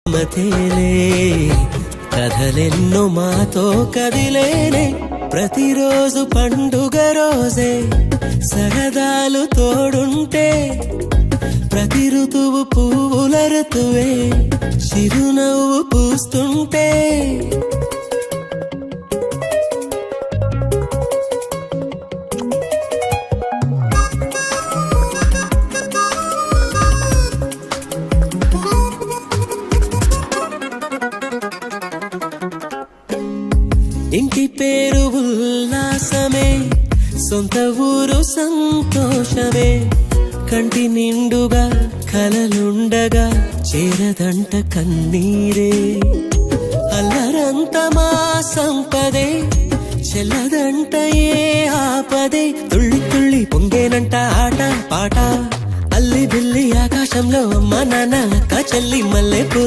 మతేలే కథలెన్నో మాతో కదిలేనే ప్రతిరోజు పండుగ రోజే సరదాలు తోడుంటే ప్రతి ఋతువు పువ్వుల ఋతువే చిరునవ్వు పూస్తుంటే ఇంటి పేరు ఉల్లాసమే సొంత ఊరు సంతోషమే కంటి నిండుగా కలలుండగా చేరదంట కన్నీరే అల్లరంత మా సంపదే చెల్లదంట ఏ ఆపదే తుళ్ళి తుళ్ళి పొంగేనంట ఆట పాట అల్లి బిల్లి ఆకాశంలో అమ్మ నాన్న అక్క చెల్లి మల్లె